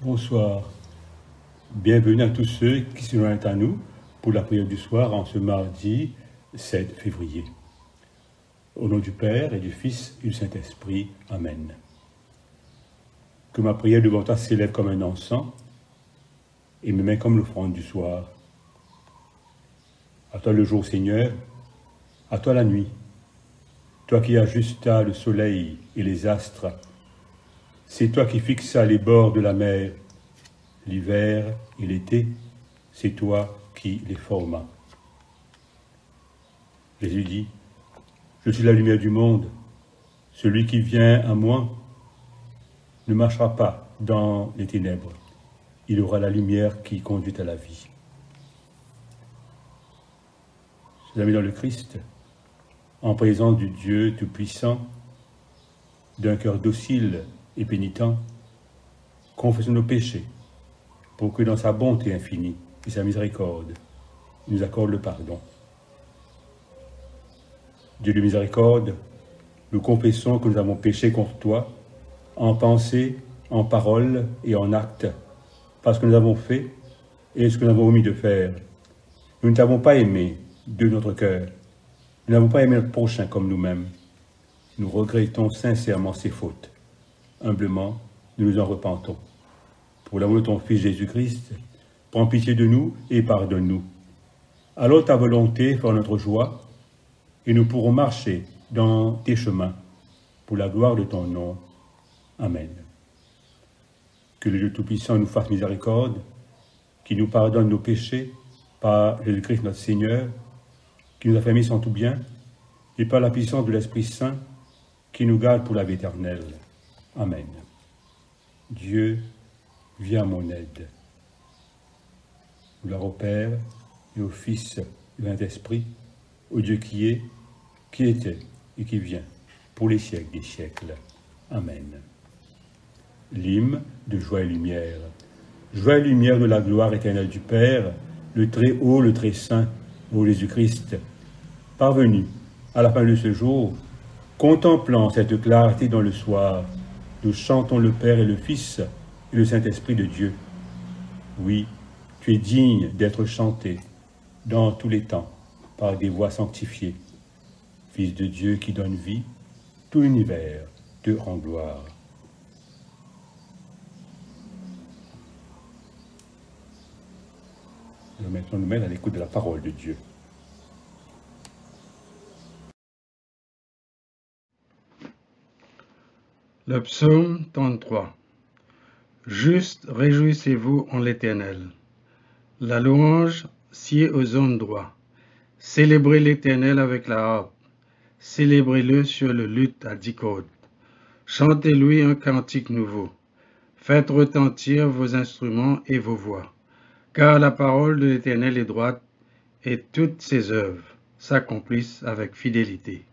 Bonsoir. Bienvenue à tous ceux qui se joignent à nous pour la prière du soir en ce mardi 7 février. Au nom du Père et du Fils et du Saint-Esprit. Amen. Que ma prière devant toi s'élève comme un encens et mes mains comme l'offrande du soir. À toi le jour, Seigneur, à toi la nuit. Toi qui ajustas le soleil et les astres, c'est toi qui fixas les bords de la mer, l'hiver et l'été, c'est toi qui les formas. Jésus dit, je suis la lumière du monde, celui qui vient à moi ne marchera pas dans les ténèbres, il aura la lumière qui conduit à la vie. Chers amis dans le Christ, en présence du Dieu Tout-Puissant, d'un cœur docile et pénitent, confessons nos péchés, pour que dans sa bonté infinie et sa miséricorde, il nous accorde le pardon. Dieu de miséricorde, nous confessons que nous avons péché contre toi, en pensée, en parole et en acte, parce que nous avons fait et ce que nous avons omis de faire. Nous ne t'avons pas aimé de notre cœur. Nous n'avons pas aimé notre prochain comme nous-mêmes. Nous regrettons sincèrement ces fautes. Humblement, nous nous en repentons. Pour l'amour de ton Fils Jésus-Christ, prends pitié de nous et pardonne-nous. Alors ta volonté fera notre joie, et nous pourrons marcher dans tes chemins, pour la gloire de ton nom. Amen. Que le Dieu Tout-Puissant nous fasse miséricorde, qui nous pardonne nos péchés par Jésus-Christ notre Seigneur, qui nous a fait mis en tout bien, et par la puissance de l'Esprit Saint, qui nous garde pour la vie éternelle. Amen. Dieu, viens à mon aide. Gloire au Père et au Fils et au Saint-Esprit, au Dieu qui est, qui était et qui vient, pour les siècles des siècles. Amen. L'hymne de joie et lumière. Joie et lumière de la gloire éternelle du Père, le très haut, le très saint, ô Jésus-Christ. Parvenu à la fin de ce jour, contemplant cette clarté dans le soir, nous chantons le Père et le Fils et le Saint-Esprit de Dieu. Oui, tu es digne d'être chanté dans tous les temps par des voix sanctifiées. Fils de Dieu qui donne vie, tout l'univers te rend gloire. Nous mettons nous-mêmes à l'écoute de la parole de Dieu. Le psaume 33. Juste réjouissez-vous en l'Éternel. La louange sied aux hommes droits. Célébrez l'Éternel avec la harpe. Célébrez-le sur le luth à 10 cordes. Chantez-lui un cantique nouveau. Faites retentir vos instruments et vos voix. Car la parole de l'Éternel est droite, et toutes ses œuvres s'accomplissent avec fidélité.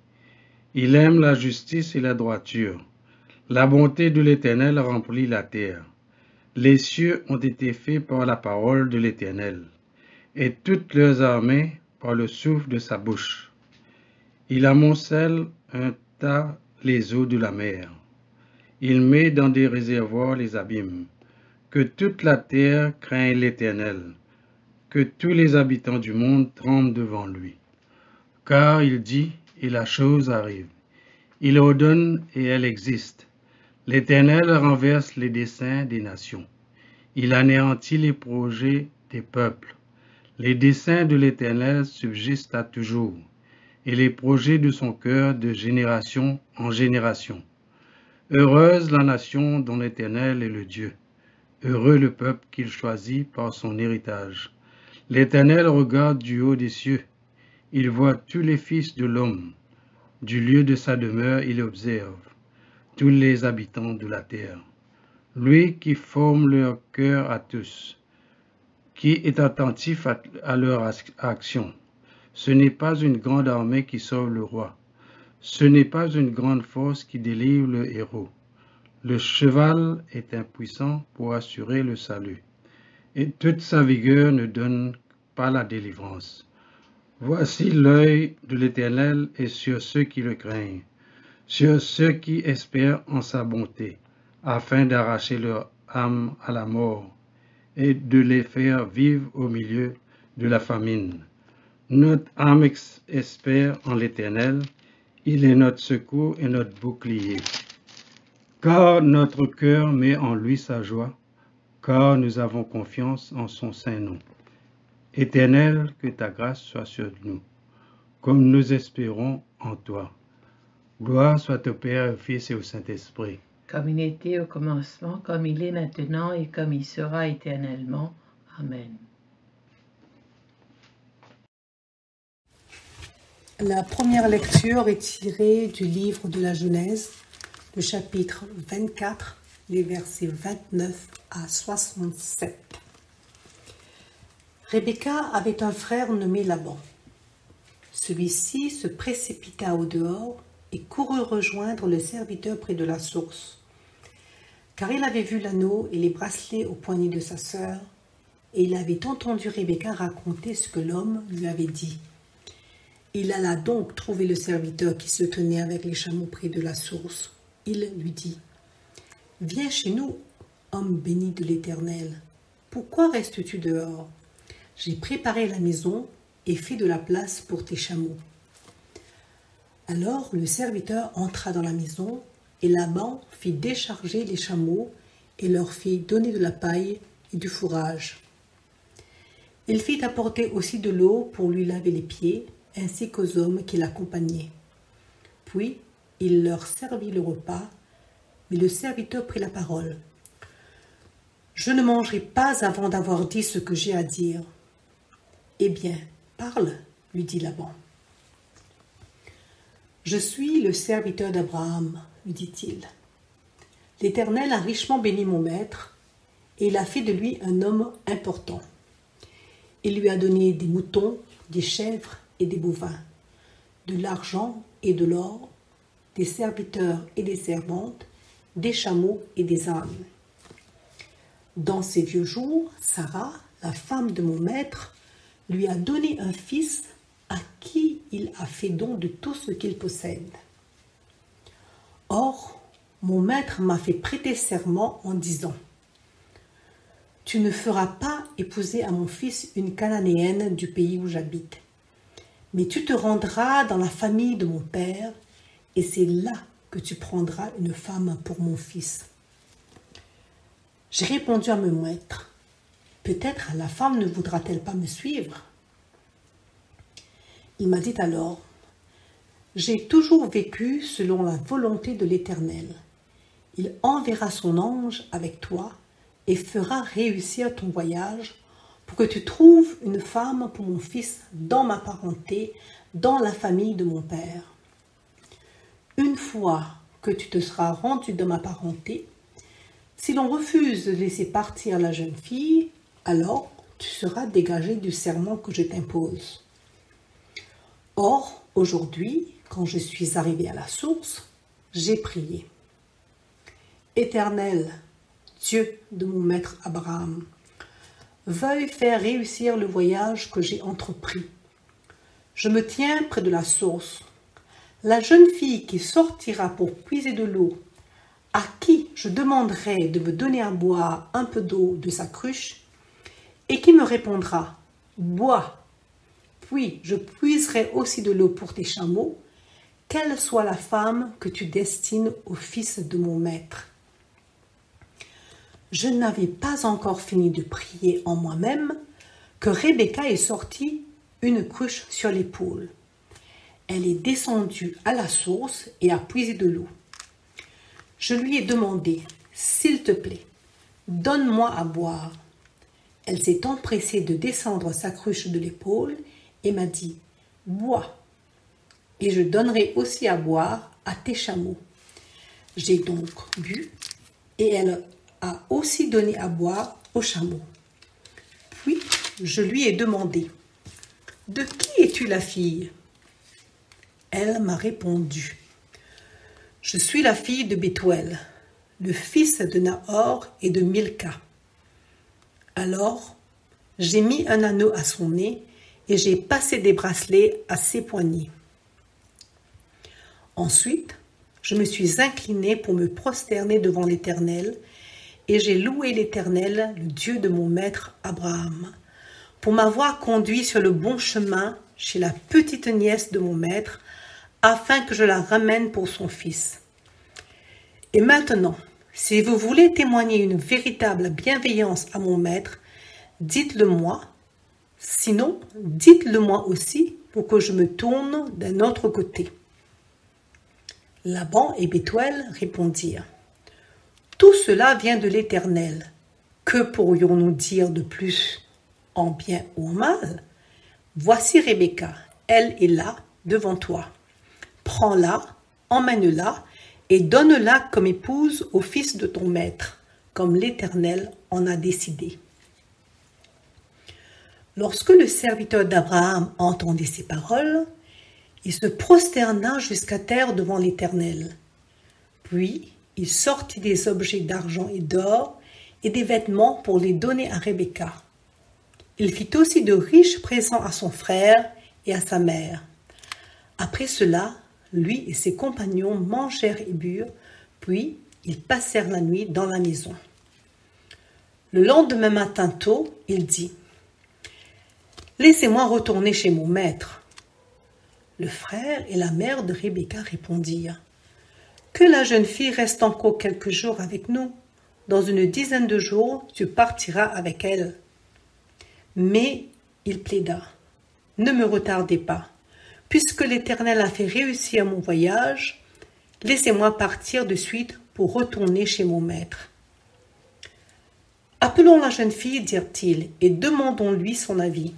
Il aime la justice et la droiture. La bonté de l'Éternel remplit la terre. Les cieux ont été faits par la parole de l'Éternel, et toutes leurs armées par le souffle de sa bouche. Il amoncelle un tas les eaux de la mer. Il met dans des réservoirs les abîmes. Que toute la terre craigne l'Éternel, que tous les habitants du monde tremblent devant lui. Car il dit, et la chose arrive. Il ordonne, et elle existe. L'Éternel renverse les desseins des nations. Il anéantit les projets des peuples. Les desseins de l'Éternel subsistent à toujours, et les projets de son cœur de génération en génération. Heureuse la nation dont l'Éternel est le Dieu. Heureux le peuple qu'il choisit par son héritage. L'Éternel regarde du haut des cieux. Il voit tous les fils de l'homme. Du lieu de sa demeure, il observe tous les habitants de la terre. Lui qui forme leur cœur à tous, qui est attentif à leur action. Ce n'est pas une grande armée qui sauve le roi. Ce n'est pas une grande force qui délivre le héros. Le cheval est impuissant pour assurer le salut, et toute sa vigueur ne donne pas la délivrance. Voici l'œil de l'Éternel est sur ceux qui le craignent, sur ceux qui espèrent en sa bonté, afin d'arracher leur âmes à la mort et de les faire vivre au milieu de la famine. Notre âme espère en l'Éternel, il est notre secours et notre bouclier. Car notre cœur met en lui sa joie, car nous avons confiance en son saint nom. Éternel, que ta grâce soit sur nous, comme nous espérons en toi. Gloire soit au Père, au Fils et au Saint-Esprit. Comme il était au commencement, comme il est maintenant et comme il sera éternellement. Amen. La première lecture est tirée du livre de la Genèse, le chapitre 24, les versets 29 à 67. Rebecca avait un frère nommé Laban. Celui-ci se précipita au dehors et courut rejoindre le serviteur près de la source, car il avait vu l'anneau et les bracelets au poignet de sa sœur, et il avait entendu Rebecca raconter ce que l'homme lui avait dit. Il alla donc trouver le serviteur qui se tenait avec les chameaux près de la source. Il lui dit : « Viens chez nous, homme béni de l'Éternel. Pourquoi restes-tu dehors ? J'ai préparé la maison et fait de la place pour tes chameaux. » Alors le serviteur entra dans la maison, et Laban fit décharger les chameaux et leur fit donner de la paille et du fourrage. Il fit apporter aussi de l'eau pour lui laver les pieds, ainsi qu'aux hommes qui l'accompagnaient. Puis il leur servit le repas, mais le serviteur prit la parole. « Je ne mangerai pas avant d'avoir dit ce que j'ai à dire. »« Eh bien, parle, lui dit Laban. »« Je suis le serviteur d'Abraham, lui dit-il. L'Éternel a richement béni mon maître, et il a fait de lui un homme important. Il lui a donné des moutons, des chèvres et des bovins, de l'argent et de l'or, des serviteurs et des servantes, des chameaux et des ânes. Dans ses vieux jours, Sarah, la femme de mon maître, lui a donné un fils à qui il a fait don de tout ce qu'il possède. Or, mon maître m'a fait prêter serment en disant : « Tu ne feras pas épouser à mon fils une Cananéenne du pays où j'habite, mais tu te rendras dans la famille de mon père, et c'est là que tu prendras une femme pour mon fils. » J'ai répondu à mon maître : « Peut-être la femme ne voudra-t-elle pas me suivre ?» Il m'a dit alors : « J'ai toujours vécu selon la volonté de l'Éternel. Il enverra son ange avec toi et fera réussir ton voyage pour que tu trouves une femme pour mon fils dans ma parenté, dans la famille de mon père. Une fois que tu te seras rendu dans ma parenté, si l'on refuse de laisser partir la jeune fille, alors tu seras dégagé du serment que je t'impose. Or, aujourd'hui, quand je suis arrivé à la source, j'ai prié. Éternel, Dieu de mon maître Abraham, veuille faire réussir le voyage que j'ai entrepris. Je me tiens près de la source. La jeune fille qui sortira pour puiser de l'eau, à qui je demanderai de me donner à boire un peu d'eau de sa cruche, et qui me répondra « Bois », puis je puiserai aussi de l'eau pour tes chameaux, quelle soit la femme que tu destines au fils de mon maître. » Je n'avais pas encore fini de prier en moi-même que Rebecca est sortie, une cruche sur l'épaule. Elle est descendue à la source et a puisé de l'eau. Je lui ai demandé « S'il te plaît, donne-moi à boire. » Elle s'est empressée de descendre sa cruche de l'épaule et m'a dit « Bois, et je donnerai aussi à boire à tes chameaux. » J'ai donc bu, et elle a aussi donné à boire aux chameaux. Puis je lui ai demandé « De qui es-tu la fille ?» Elle m'a répondu « Je suis la fille de Bethuel, le fils de Nahor et de Milca. » Alors j'ai mis un anneau à son nez et j'ai passé des bracelets à ses poignets. Ensuite, je me suis inclinée pour me prosterner devant l'Éternel et j'ai loué l'Éternel, le Dieu de mon maître Abraham, pour m'avoir conduit sur le bon chemin chez la petite nièce de mon maître, afin que je la ramène pour son fils. Et maintenant, si vous voulez témoigner une véritable bienveillance à mon maître, dites-le moi. Sinon, dites-le moi aussi pour que je me tourne d'un autre côté. Laban et Bethuel répondirent: Tout cela vient de l'Éternel. Que pourrions-nous dire de plus, en bien ou en mal? Voici Rebecca, elle est là, devant toi. Prends-la, emmène-la et donne-la comme épouse au fils de ton maître, comme l'Éternel en a décidé. Lorsque le serviteur d'Abraham entendit ces paroles, il se prosterna jusqu'à terre devant l'Éternel. Puis il sortit des objets d'argent et d'or et des vêtements pour les donner à Rebecca. Il fit aussi de riches présents à son frère et à sa mère. Après cela, lui et ses compagnons mangèrent et burent, puis ils passèrent la nuit dans la maison. Le lendemain matin tôt, il dit: Laissez-moi retourner chez mon maître. Le frère et la mère de Rebecca répondirent: Que la jeune fille reste encore quelques jours avec nous. Dans une dizaine de jours, tu partiras avec elle. Mais il plaida: Ne me retardez pas. Puisque l'Éternel a fait réussir mon voyage, laissez-moi partir de suite pour retourner chez mon maître. Appelons la jeune fille, dirent-ils, et demandons-lui son avis.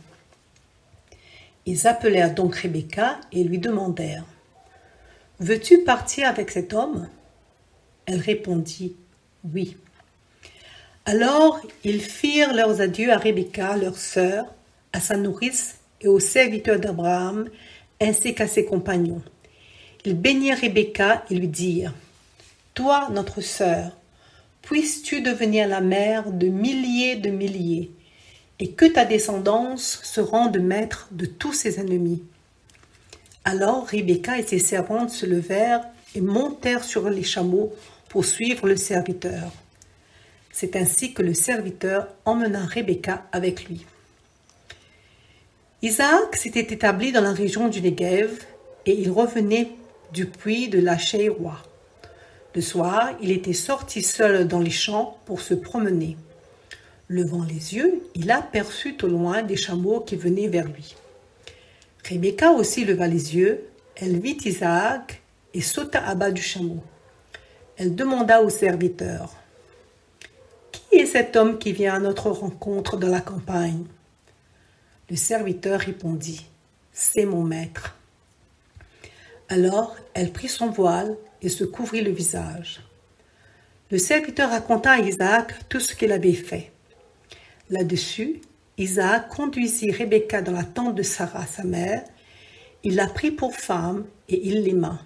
Ils appelèrent donc Rebecca et lui demandèrent: Veux-tu partir avec cet homme? Elle répondit: Oui. Alors ils firent leurs adieux à Rebecca, leur sœur, à sa nourrice et aux serviteurs d'Abraham, ainsi qu'à ses compagnons. Ils bénirent Rebecca et lui dirent: Toi, notre sœur, puisses-tu devenir la mère de milliers, et que ta descendance se rende maître de tous ses ennemis. Alors Rebecca et ses servantes se levèrent et montèrent sur les chameaux pour suivre le serviteur. C'est ainsi que le serviteur emmena Rebecca avec lui. Isaac s'était établi dans la région du Negev et il revenait du puits de la Shéroua. Le soir, il était sorti seul dans les champs pour se promener. Levant les yeux, il aperçut au loin des chameaux qui venaient vers lui. Rebecca aussi leva les yeux, elle vit Isaac et sauta à bas du chameau. Elle demanda au serviteur: Qui est cet homme qui vient à notre rencontre dans la campagne? Le serviteur répondit: C'est mon maître. Alors elle prit son voile et se couvrit le visage. Le serviteur raconta à Isaac tout ce qu'il avait fait. Là-dessus, Isaac conduisit Rebecca dans la tente de Sarah, sa mère. Il la prit pour femme et il l'aima.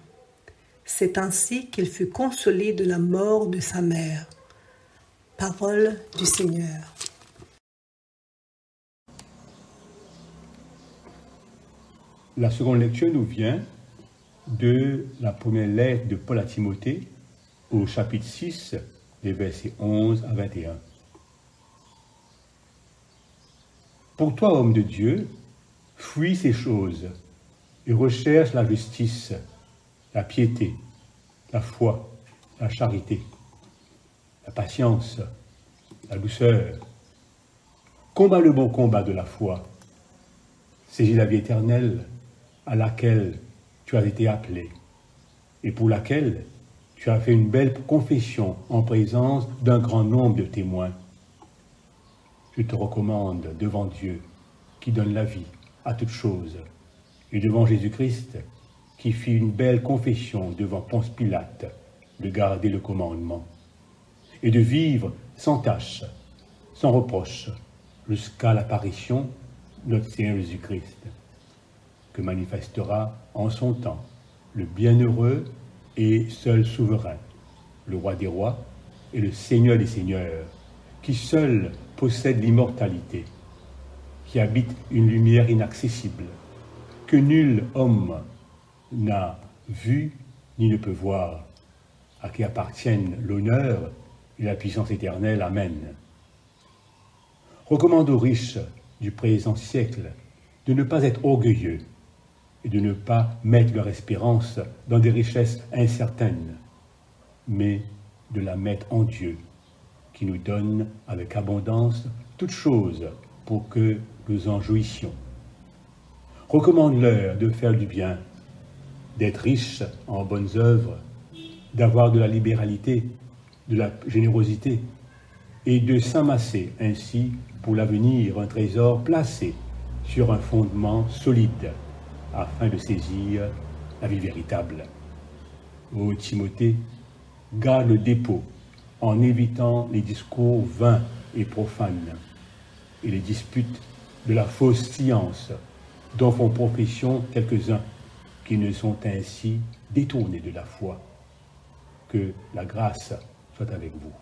C'est ainsi qu'il fut consolé de la mort de sa mère. Parole du Seigneur. La seconde lecture nous vient de la première lettre de Paul à Timothée, au chapitre 6, des versets 11 à 21. Pour toi, homme de Dieu, fuis ces choses et recherche la justice, la piété, la foi, la charité, la patience, la douceur. Combat le bon combat de la foi. Saisis la vie éternelle à laquelle tu as été appelé et pour laquelle tu as fait une belle confession en présence d'un grand nombre de témoins. Je te recommande devant Dieu qui donne la vie à toutes choses et devant Jésus-Christ qui fit une belle confession devant Ponce Pilate de garder le commandement et de vivre sans tache, sans reproche jusqu'à l'apparition de notre Seigneur Jésus-Christ, que manifestera en son temps le bienheureux et seul souverain, le roi des rois et le Seigneur des seigneurs, qui seul possède l'immortalité, qui habite une lumière inaccessible, que nul homme n'a vu ni ne peut voir, à qui appartiennent l'honneur et la puissance éternelle. Amen. Recommande aux riches du présent siècle de ne pas être orgueilleux et de ne pas mettre leur espérance dans des richesses incertaines, mais de la mettre en Dieu, qui nous donne avec abondance toutes choses pour que nous en jouissions. Recommande-leur de faire du bien, d'être riches en bonnes œuvres, d'avoir de la libéralité, de la générosité, et de s'amasser ainsi pour l'avenir un trésor placé sur un fondement solide, afin de saisir la vie véritable. Ô Timothée, garde le dépôt en évitant les discours vains et profanes et les disputes de la fausse science dont font profession quelques-uns qui ne sont ainsi détournés de la foi. Que la grâce soit avec vous.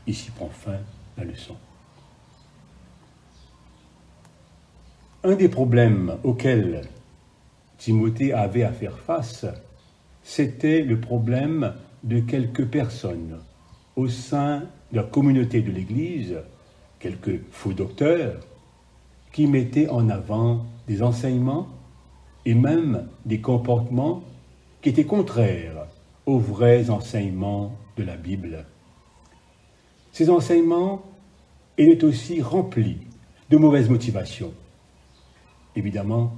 Ici prend fin la leçon. Un des problèmes auxquels Timothée avait à faire face, c'était le problème de quelques personnes au sein de la communauté de l'Église, quelques faux docteurs, qui mettaient en avant des enseignements et même des comportements qui étaient contraires aux vrais enseignements de la Bible. Ces enseignements étaient aussi remplis de mauvaises motivations. Évidemment,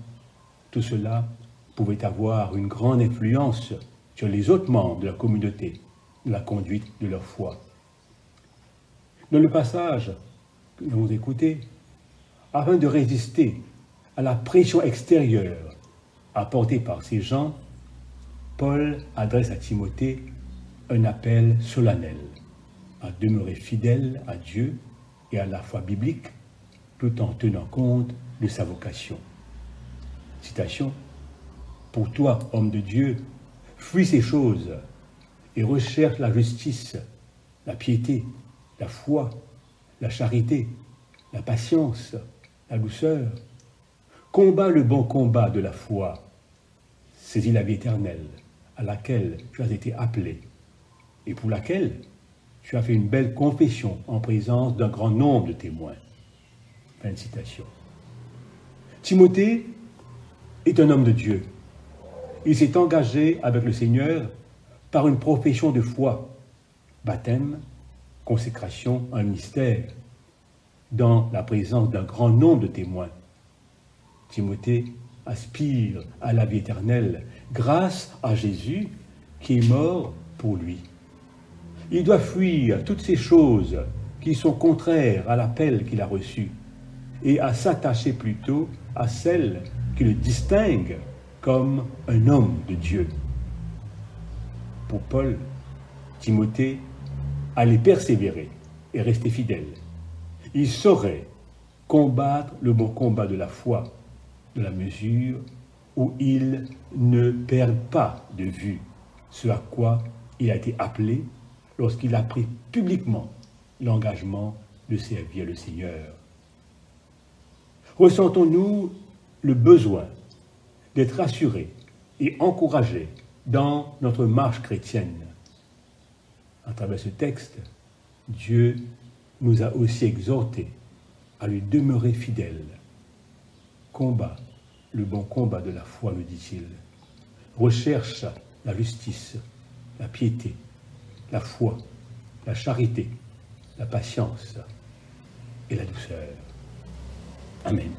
tout cela pouvait avoir une grande influence sur les autres membres de la communauté, de la conduite de leur foi. Dans le passage que nous avons écouté, afin de résister à la pression extérieure apportée par ces gens, Paul adresse à Timothée un appel solennel à demeurer fidèle à Dieu et à la foi biblique, tout en tenant compte de sa vocation. Citation: « Pour toi, homme de Dieu, fuis ces choses et recherche la justice, la piété, la foi, la charité, la patience, la douceur. Combat le bon combat de la foi. Saisis la vie éternelle à laquelle tu as été appelé et pour laquelle tu as fait une belle confession en présence d'un grand nombre de témoins. » Fin de citation. Timothée est un homme de Dieu. Il s'est engagé avec le Seigneur par une profession de foi, baptême, consécration à un ministère, dans la présence d'un grand nombre de témoins. Timothée aspire à la vie éternelle grâce à Jésus qui est mort pour lui. Il doit fuir toutes ces choses qui sont contraires à l'appel qu'il a reçu et à s'attacher plutôt à celles qui le distinguent comme un homme de Dieu. Pour Paul, Timothée allait persévérer et rester fidèle. Il saurait combattre le bon combat de la foi, de la mesure où il ne perd pas de vue ce à quoi il a été appelé lorsqu'il a pris publiquement l'engagement de servir le Seigneur. Ressentons-nous le besoin d'être rassurés et encouragés dans notre marche chrétienne? À travers ce texte, Dieu nous a aussi exhortés à lui demeurer fidèles. Combat le bon combat de la foi, nous dit-il. Recherche la justice, la piété, la foi, la charité, la patience et la douceur. Amen.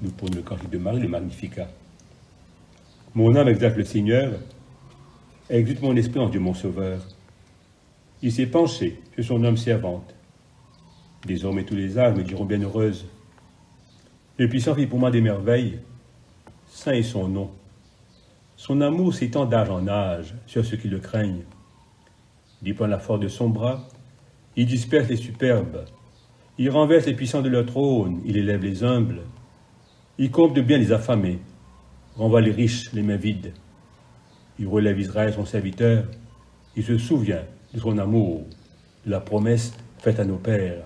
Nous prenons le cantique de Marie, le Magnificat. Mon âme exalte le Seigneur, exulte mon esprit en Dieu mon Sauveur. Il s'est penché sur son âme servante. Désormais tous les âmes me diront bienheureuse. Le puissant fit pour moi des merveilles, saint est son nom. Son amour s'étend d'âge en âge sur ceux qui le craignent. Il prend la force de son bras, il disperse les superbes, il renverse les puissants de leur trône, il élève les humbles. Il comble de bien les affamés, renvoie les riches les mains vides. Il relève Israël son serviteur, il se souvient de son amour, de la promesse faite à nos pères,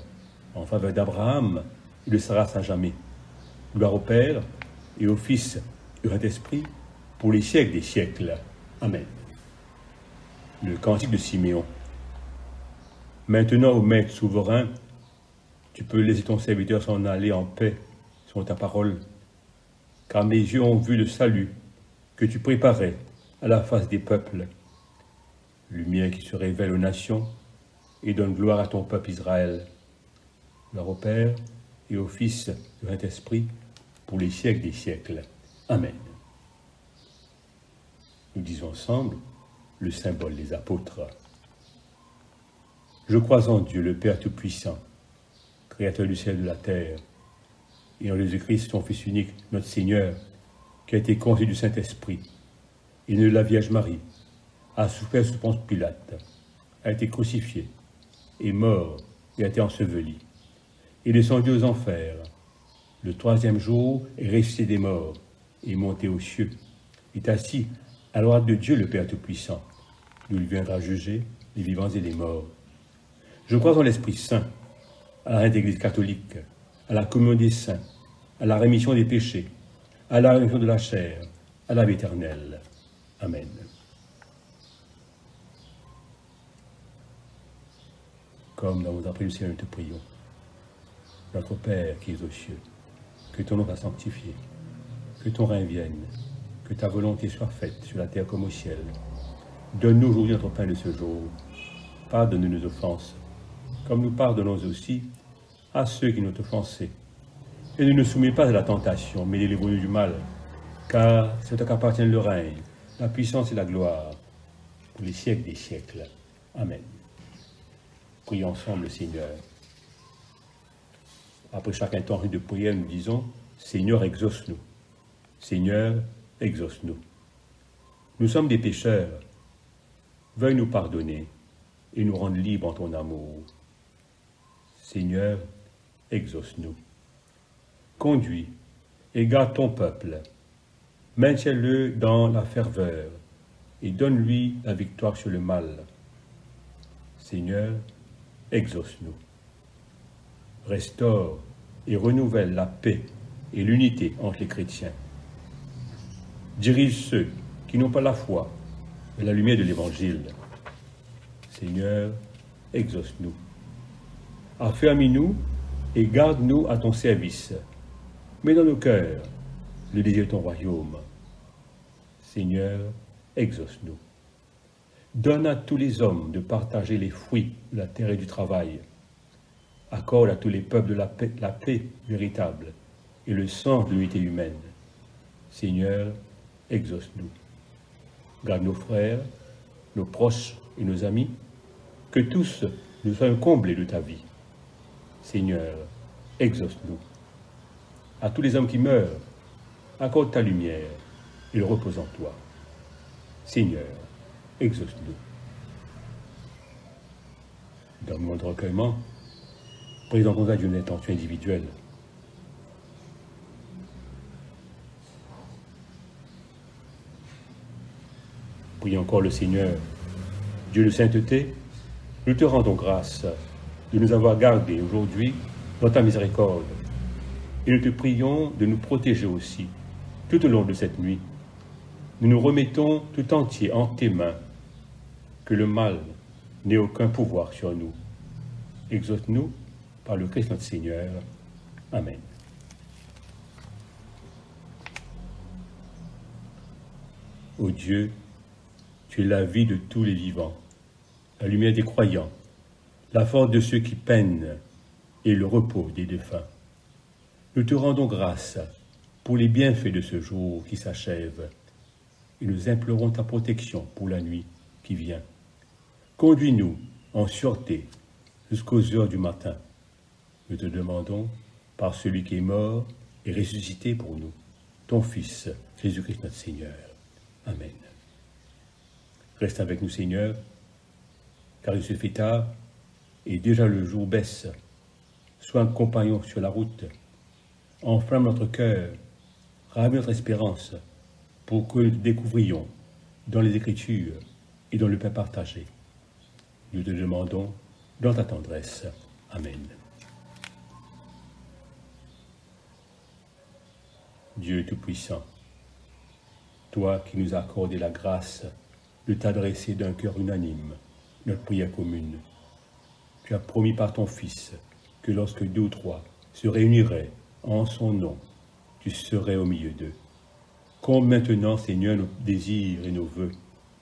en faveur d'Abraham et de Sarah à jamais. Gloire au Père et au Fils et au Saint-Esprit, pour les siècles des siècles. Amen. Le cantique de Siméon. Maintenant, ô Maître souverain, tu peux laisser ton serviteur s'en aller en paix selon ta parole, car mes yeux ont vu le salut que tu préparais à la face des peuples. Lumière qui se révèle aux nations et donne gloire à ton peuple Israël. Gloire au Père et au Fils et au Saint-Esprit, pour les siècles des siècles. Amen. Nous disons ensemble le symbole des apôtres. Je crois en Dieu, le Père Tout-Puissant, Créateur du ciel et de la terre, et en Jésus-Christ, son Fils unique, notre Seigneur, qui a été conçu du Saint-Esprit, et né de la Vierge Marie, a souffert sous Ponce Pilate, a été crucifié, est mort et a été enseveli. Il est descendu aux enfers. Le troisième jour est ressuscité des morts, est monté aux cieux, est assis à la droite de Dieu, le Père Tout-Puissant, d'où il viendra juger les vivants et les morts. Je crois en l'Esprit Saint, à la Sainte Église catholique, à la communion des saints, à la rémission des péchés, à la résurrection de la chair, à la vie éternelle. Amen. Comme nous avons appris le Seigneur, nous te prions. Notre Père qui es aux cieux, que ton nom soit sanctifié, que ton règne vienne, que ta volonté soit faite sur la terre comme au ciel. Donne-nous aujourd'hui notre pain de ce jour. Pardonne-nous nos offenses, comme nous pardonnons aussi à ceux qui nous ont offensés. Et ne nous soumets pas à la tentation, mais délivre-nous du mal, car c'est à toi qu'appartient le règne, la puissance et la gloire, pour les siècles des siècles. Amen. Prions ensemble le Seigneur. Après chaque intention de prière, nous disons « Seigneur, exauce-nous. Seigneur, exauce-nous. » Nous sommes des pécheurs. Veuille nous pardonner et nous rendre libres en ton amour. Seigneur, exauce-nous. Conduis et garde ton peuple. Maintiens-le dans la ferveur et donne-lui la victoire sur le mal. Seigneur, exauce-nous. Restaure et renouvelle la paix et l'unité entre les chrétiens. Dirige ceux qui n'ont pas la foi et la lumière de l'Évangile. Seigneur, exauce-nous. Affermis-nous et garde-nous à ton service. Mets dans nos cœurs le désir de ton royaume. Seigneur, exauce-nous. Donne à tous les hommes de partager les fruits de la terre et du travail. Accorde à tous les peuples de la paix véritable et le sens de l'unité humaine. Seigneur, exauce-nous. Garde nos frères, nos proches et nos amis, que tous nous soyons comblés de ta vie. Seigneur, exauce-nous. À tous les hommes qui meurent, accorde ta lumière et le repose en toi. Seigneur, exauce-nous. Dans le moment de recueillement, présentons à Dieu une intention individuelle. Prions encore le Seigneur. Dieu de sainteté, nous te rendons grâce de nous avoir gardés aujourd'hui dans ta miséricorde. Et nous te prions de nous protéger aussi tout au long de cette nuit. Nous nous remettons tout entier en tes mains, que le mal n'ait aucun pouvoir sur nous. exauce-nous par le Christ notre Seigneur. Amen. Ô Dieu, tu es la vie de tous les vivants, la lumière des croyants, la force de ceux qui peinent et le repos des défunts. Nous te rendons grâce pour les bienfaits de ce jour qui s'achève et nous implorons ta protection pour la nuit qui vient. Conduis-nous en sûreté jusqu'aux heures du matin. Nous te demandons, par celui qui est mort et ressuscité pour nous, ton Fils, Jésus-Christ notre Seigneur. Amen. Reste avec nous, Seigneur, car il se fait tard et déjà le jour baisse. Sois un compagnon sur la route. Enflamme notre cœur, ravive notre espérance, pour que nous découvrions dans les Écritures et dans le pain partagé. Nous te demandons dans ta tendresse. Amen. Dieu Tout-Puissant, toi qui nous as accordé la grâce de t'adresser d'un cœur unanime notre prière commune, tu as promis par ton Fils que lorsque 2 ou 3 se réuniraient en son nom, tu serais au milieu d'eux. Comble maintenant, Seigneur, nos désirs et nos vœux,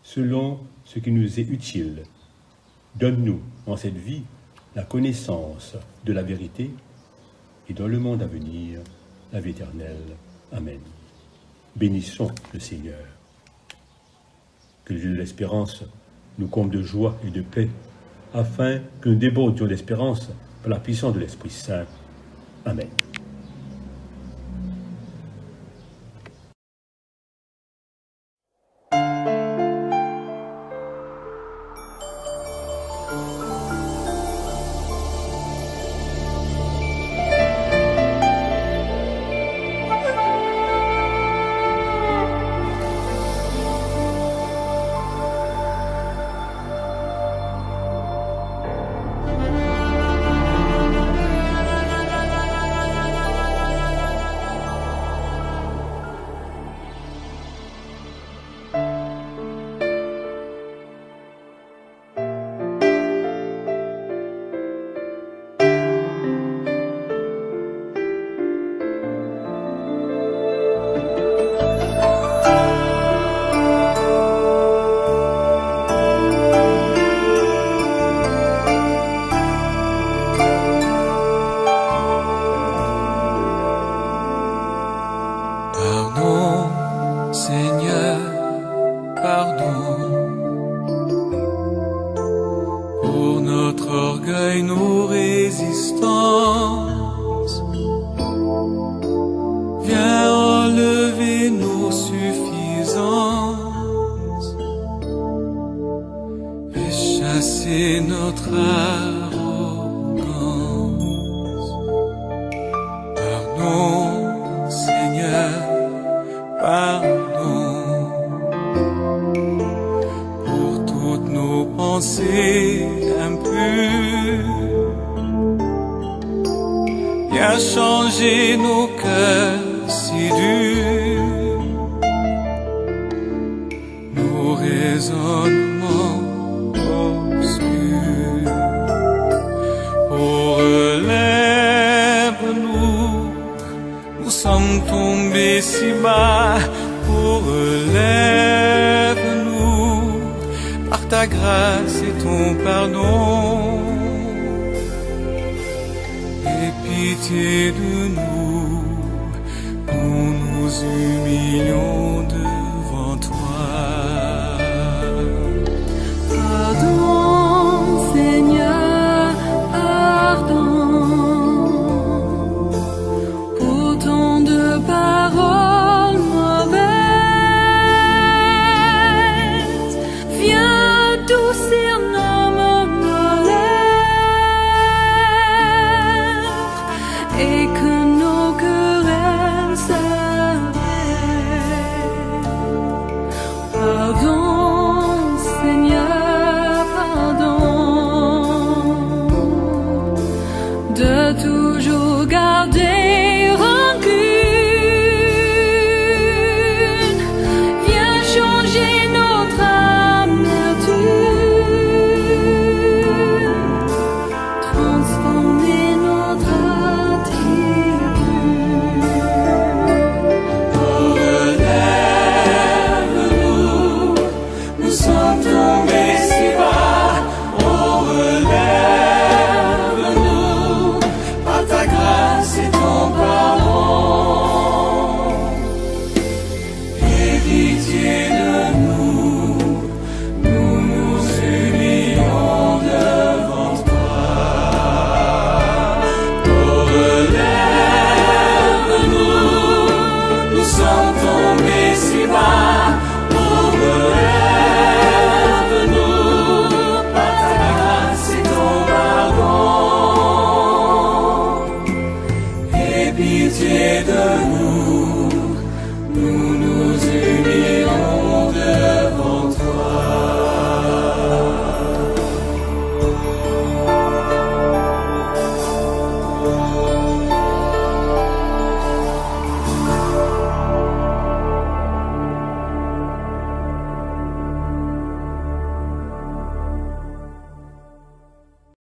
selon ce qui nous est utile. Donne-nous, en cette vie, la connaissance de la vérité et dans le monde à venir, la vie éternelle. Amen. Bénissons le Seigneur. Que le Dieu de l'espérance nous comble de joie et de paix, afin que nous débordions d'espérance par la puissance de l'Esprit Saint. Amen. C'est notre arrogance. Pardon, Seigneur, pardon pour toutes nos pensées impures. Viens changer nos cœurs si durs, nos raisonnements obscurs. Oh, relève-nous, nous sommes tombés si bas. Oh, relève-nous, par ta grâce et ton pardon. Aie pitié de nous, nous nous humilions de